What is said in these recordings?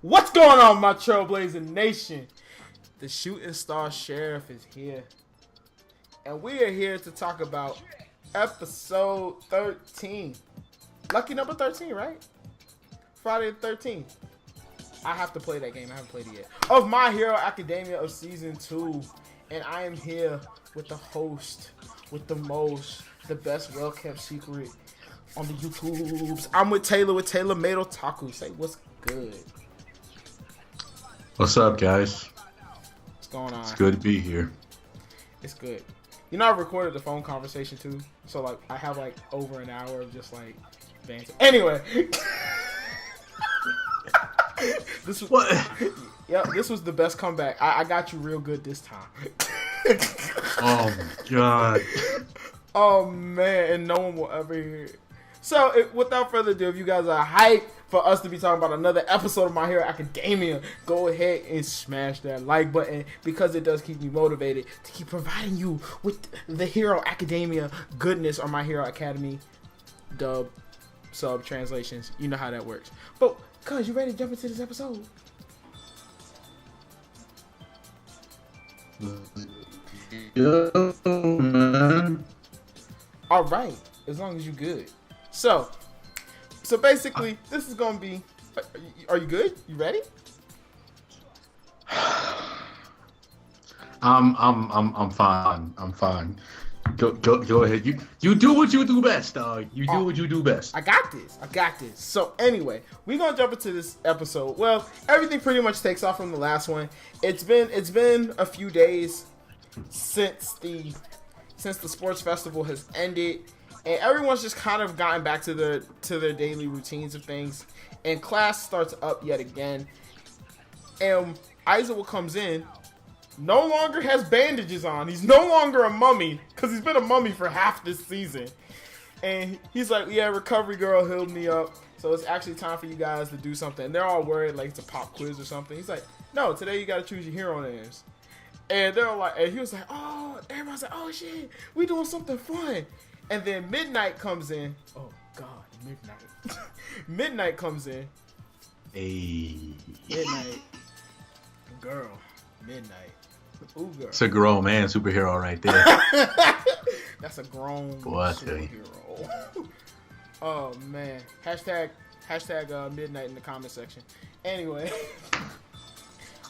What's going on, my Trailblazing Nation? The ShootingStar Sheriff is here. And we are here to talk about episode 13. Lucky number 13, right? Friday the 13th. I have to play that game. I haven't played it yet. Of My Hero Academia of Season 2. And I am here with the host, with the most, the best well-kept secret on the YouTubes. I'm with Taylor Made Otaku. Say what's good. What's up, guys? What's going on? It's good to be here. It's good. You know, I recorded the phone conversation too, so like I have like over an hour of just like banter. Anyway, this was What? Yeah, this was the best comeback. I got you real good this time. Oh my god. Oh man, and no one will ever hear it. So, without further ado, if you guys are hyped for us to be talking about another episode of My Hero Academia, go ahead and smash that like button because it does keep me motivated to keep providing you with the Hero Academia goodness or My Hero Academy dub, sub, translations. You know how that works. But, cuz, you ready to jump into this episode? Yeah, man. Alright, as long as you good. So basically, this is gonna be. Are you good? You ready? I'm fine. I'm fine. Go ahead. You do what you do best, dog. You do what you do best. I got this. So anyway, we're gonna jump into this episode. Well, everything pretty much takes off from the last one. It's been a few days since the sports festival has ended. And everyone's just kind of gotten back to their daily routines of things. And class starts up yet again. And Aizawa comes in, no longer has bandages on. He's no longer a mummy, because he's been a mummy for half this season. And he's like, yeah, recovery girl healed me up, so it's actually time for you guys to do something. And they're all worried, like it's a pop quiz or something. He's like, no, today you got to choose your hero names. And they're like, and he was like, oh, everybody's like, oh shit, we doing something fun. And then Midnight comes in. Oh, God, Midnight. Midnight comes in. Hey. Midnight. Girl. Midnight. Ooh, girl. It's a grown man superhero right there. That's a grown Boy, superhero. Oh, man. Hashtag Midnight in the comment section. Anyway.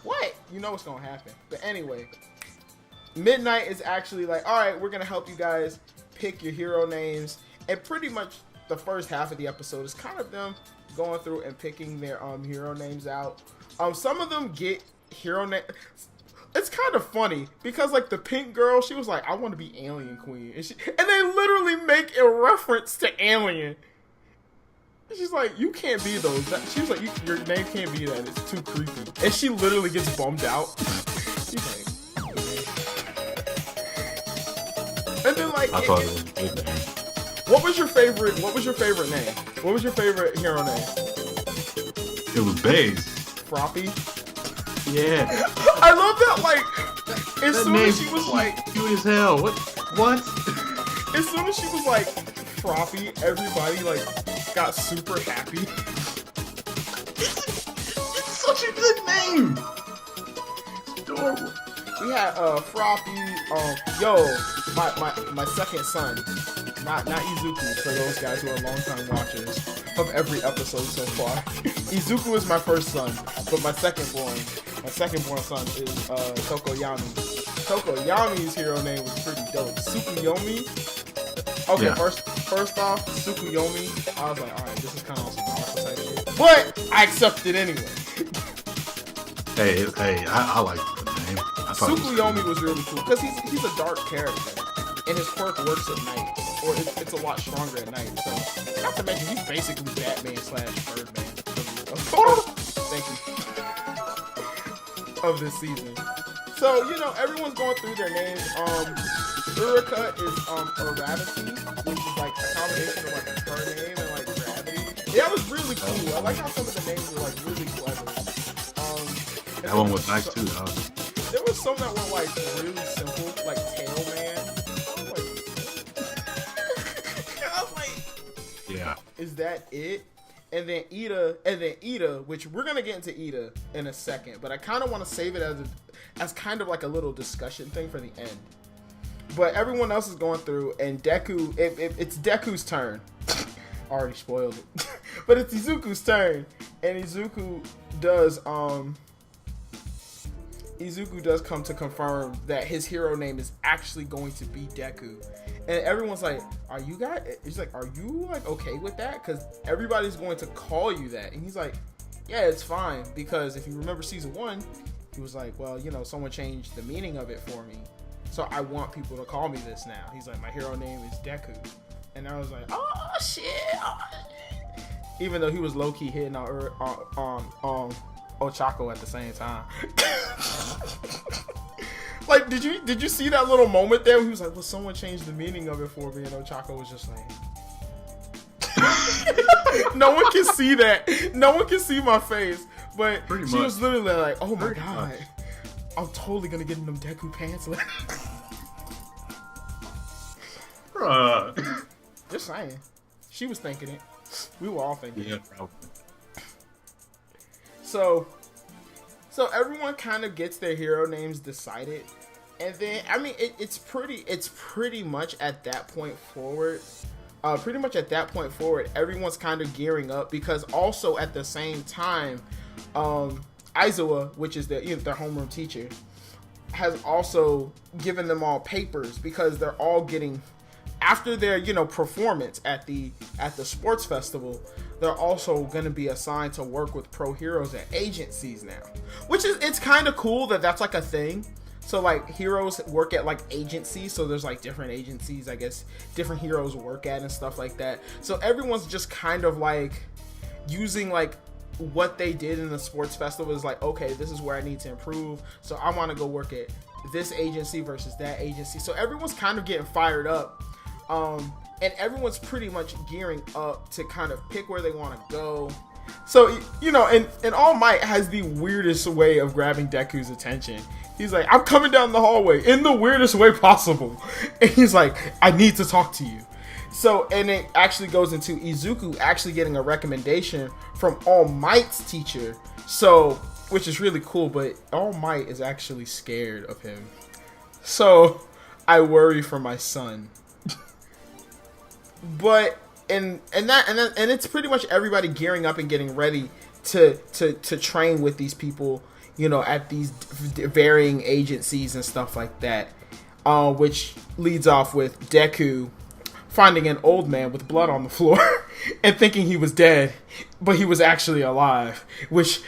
What? You know what's going to happen. But anyway. Midnight is actually like, all right, we're going to help you guys pick your hero names, and pretty much the first half of the episode is kind of them going through and picking their hero names out. Some of them get hero names. It's kind of funny because like the pink girl, she was like, I want to be Alien Queen, and they literally make a reference to Alien. She's like, you can't be those. She was like, your name can't be that. It's too creepy. And she literally gets bummed out. She's like, and then like, I thought it was a good name. What was your favorite name? What was your favorite hero name? It was Baze. Froppy? Yeah. I love that, like, as soon as she was like, cute as hell. What? As soon as she was like, Froppy, everybody, like, got super happy. It's such a good name. Adorable. We had, Froppy, my second son, not Izuku, for those guys who are longtime watchers of every episode so far. Izuku is my first son, but my second born son is Tokoyami. Tokoyami's hero name was pretty dope. Tsukuyomi. Okay, yeah. First off, Tsukuyomi. I was like, alright, this is kind of awesome type shit. But I accept it anyway. Hey, I like the name. Tsukuyomi was really cool because he's a dark character, and his quirk works at night, or it's a lot stronger at night. So, not to mention, he's basically Batman / Birdman. Thank you. Of this season. So, you know, everyone's going through their names. Urika is Gravity, which is like a combination of like her name and like gravity. Yeah, that was really cool. I like how some of the names were like really clever. That one was nice too, though. There was some that were like really simple, like Tailman. I was like, yeah. Is that it? And then Ida, which we're gonna get into Ida in a second, but I kind of want to save it as kind of like a little discussion thing for the end. But everyone else is going through, and Deku, it's Deku's turn. Already spoiled it, but it's Izuku's turn, and Izuku does come to confirm that his hero name is actually going to be Deku. And everyone's like, are you okay with that? Because everybody's going to call you that. And he's like, yeah, it's fine. Because if you remember season 1, he was like, well, someone changed the meaning of it for me. So I want people to call me this now. He's like, my hero name is Deku. And I was like, oh shit. Even though he was low-key hitting on Ochako at the same time. Like, did you see that little moment there? Where he was like, "Well, someone changed the meaning of it for me," and Ochako was just like, "No one can see that. No one can see my face." But she was literally like, "Oh my god, I'm totally gonna get in them Deku pants." Just saying, she was thinking it. We were all thinking it. Probably. So everyone kind of gets their hero names decided, and then it's pretty much at that point forward. Everyone's kind of gearing up, because also at the same time, Aizawa, which is their homeroom teacher, has also given them all papers, because they're all getting, after their performance at the sports festival, they're also going to be assigned to work with pro heroes at agencies now, which is, it's kind of cool that that's like a thing. So like heroes work at like agencies, so there's like different agencies, I guess, different heroes work at and stuff like that. So everyone's just kind of like using like what they did in the sports festival is like, okay, this is where I need to improve, so I want to go work at this agency versus that agency. So everyone's kind of getting fired up. And everyone's pretty much gearing up to kind of pick where they want to go. So, and All Might has the weirdest way of grabbing Deku's attention. He's like, I'm coming down the hallway in the weirdest way possible. And he's like, I need to talk to you. So, and it actually goes into Izuku actually getting a recommendation from All Might's teacher. So, which is really cool, but All Might is actually scared of him. So, I worry for my son. But and it's pretty much everybody gearing up and getting ready to train with these people, at these varying agencies and stuff like that. Which leads off with Deku finding an old man with blood on the floor and thinking he was dead, but he was actually alive, which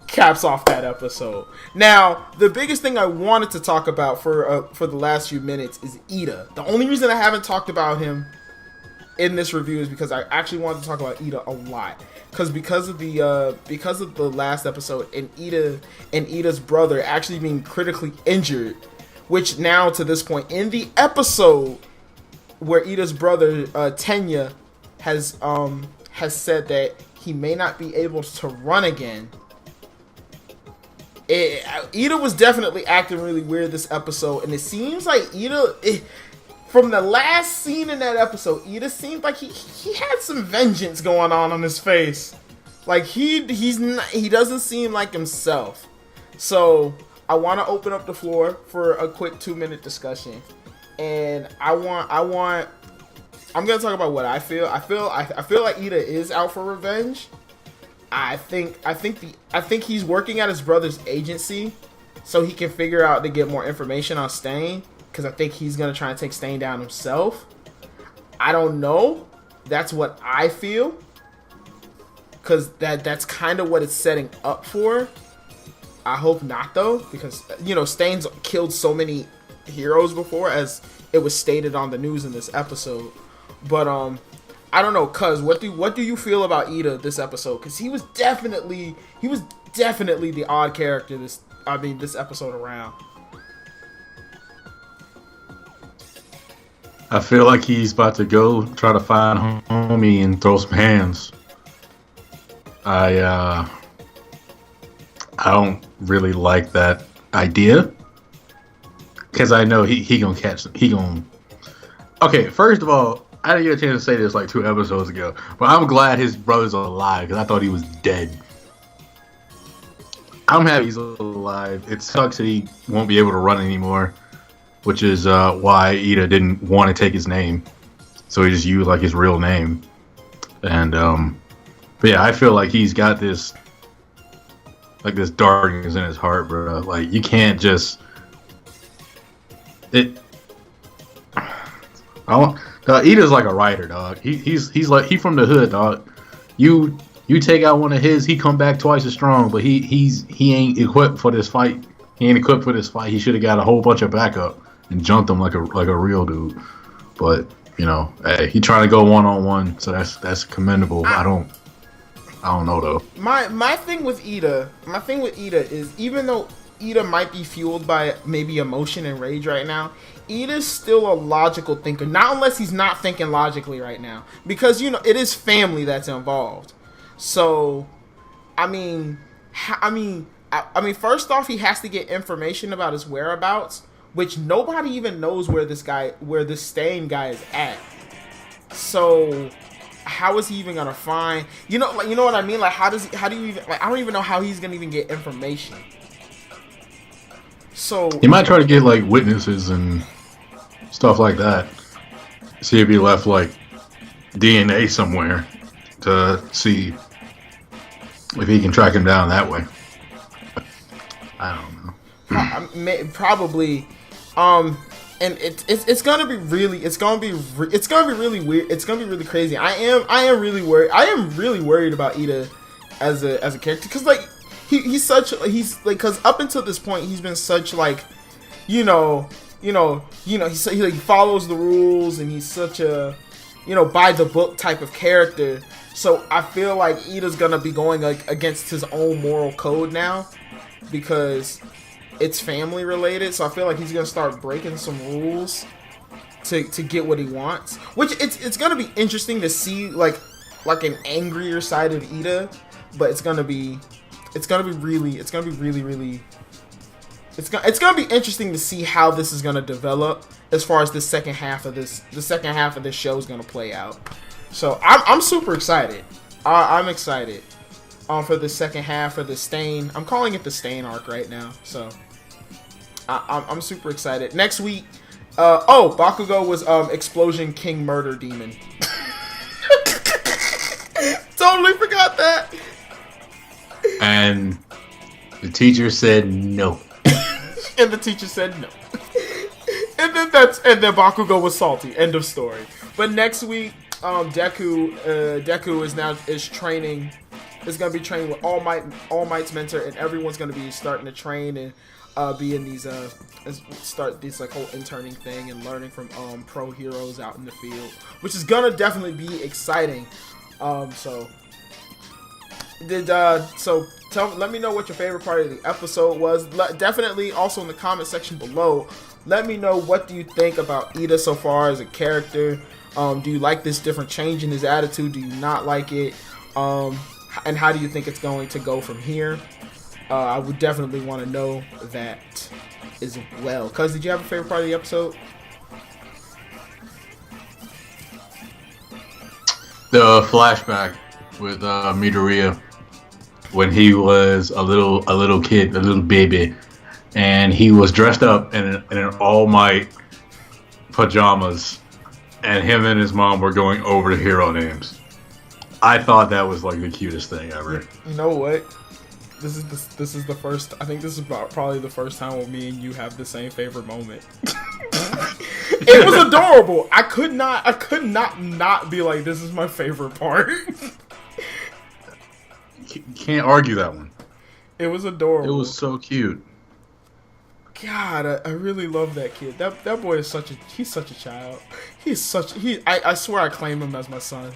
caps off that episode. Now, the biggest thing I wanted to talk about for the last few minutes is Ida. The only reason I haven't talked about him in this review is because I actually wanted to talk about Ida a lot, because of the last episode and Ida's brother actually being critically injured, which now to this point in the episode where Ida's brother Tenya has said that he may not be able to run again. Ida was definitely acting really weird this episode, and it seems like from the last scene in that episode, Ida seemed like he had some vengeance going on his face. Like he doesn't seem like himself. So I want to open up the floor for a quick 2-minute discussion, and I'm gonna talk about what I feel. I feel like Ida is out for revenge. I think he's working at his brother's agency so he can figure out to get more information on Stain, because I think he's going to try and take Stain down himself. I don't know. That's what I feel. Because that's kind of what it's setting up for. I hope not, though. Because, Stain's killed so many heroes before, as it was stated on the news in this episode. But, I don't know, cuz, what do you feel about Ida this episode? Because he was definitely the odd character this episode around. I feel like he's about to go try to find homie and throw some hands. I don't really like that idea, because I know he gonna catch. Okay, first of all, I didn't get a chance to say this like 2 episodes ago, but I'm glad his brother's alive because I thought he was dead. I'm happy he's alive. It sucks that he won't be able to run anymore, which is why Ida didn't want to take his name, so he just used like his real name. And but yeah, I feel like he's got this darkness in his heart, bro. Like you can't just it. Ida's like a writer, dog. He's from the hood, dog. You take out one of his, he come back twice as strong, but he ain't equipped for this fight. He ain't equipped for this fight. He should have got a whole bunch of backup and jumped him like a real dude. But you know, hey, he trying to go 1-on-1, so that's commendable. I don't know though. My thing with Ida is, even though Ida might be fueled by maybe emotion and rage right now, Ida's still a logical thinker. Not unless he's not thinking logically right now, because you know it is family that's involved. So, I mean, first off, he has to get information about his whereabouts, which nobody even knows where this Stain guy is at. So, how is he even gonna find? You know what I mean? Like, how do you even? Like, I don't even know how he's gonna even get information. So he might try to get like witnesses and stuff like that. See if he left like DNA somewhere to see if he can track him down that way. I don't know. Probably. And it's gonna be really weird. It's gonna be really crazy. I am really worried. I am really worried about Ida as a character, because like he's because up until this point he's been such like he follows the rules, and he's such a by the book type of character. So I feel like Ida's gonna be going like against his own moral code now, because it's family related. So I feel like he's gonna start breaking some rules to get what he wants. Which it's gonna be interesting to see like an angrier side of Ida, but it's gonna be really interesting to see how this is gonna develop as far as the second half of this show is gonna play out. So I'm super excited. I'm excited for the second half of the Stain. I'm calling it the Stain arc right now. So I'm super excited. Next week, Bakugo was Explosion King Murder Demon. Totally forgot that. And the teacher said no. And the teacher said no. And then Bakugo was salty. End of story. But next week, Deku is training. Is gonna be training with All Might's mentor, and everyone's gonna be starting to train and be in these start this like whole interning thing and learning from pro heroes out in the field, which is gonna definitely be exciting. Let me know what your favorite part of the episode was. Definitely also in the comment section below, let me know, what do you think about Ida so far as a character. Do you like this different change in his attitude? Do you not like it? And how do you think it's going to go from here? I would definitely want to know that as well. Cuz, did you have a favorite part of the episode? The flashback with Midoriya when he was a little kid, a little baby, and he was dressed up in an All Might pajamas, and him and his mom were going over the hero names. I thought that was like the cutest thing ever. You know what? This is the first. I think this is probably the first time where me and you have the same favorite moment. It was adorable. I could not be like, this is my favorite part. Can't argue that one. It was adorable. It was so cute. God, I really love that kid. That boy is such a child. I swear I claim him as my son.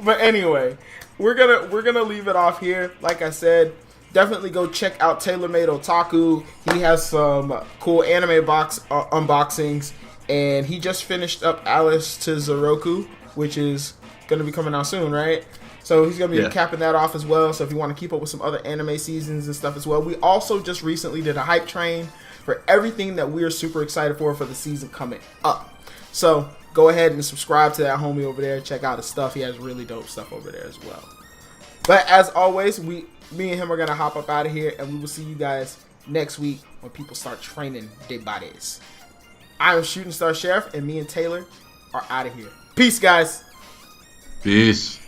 But anyway, we're gonna leave it off here. Like I said, definitely go check out TaylorMade Otaku. He has some cool anime unboxings, and he just finished up Alice to Zoroku, which is gonna be coming out soon, right? So he's going to be capping that off as well. So if you want to keep up with some other anime seasons and stuff as well. We also just recently did a hype train for everything that we are super excited for the season coming up. So go ahead and subscribe to that homie over there. Check out his stuff. He has really dope stuff over there as well. But as always, me and him are going to hop up out of here, and we will see you guys next week when people start training their bodies. I am ShootingStar Sheriff, and me and Taylor are out of here. Peace, guys. Peace.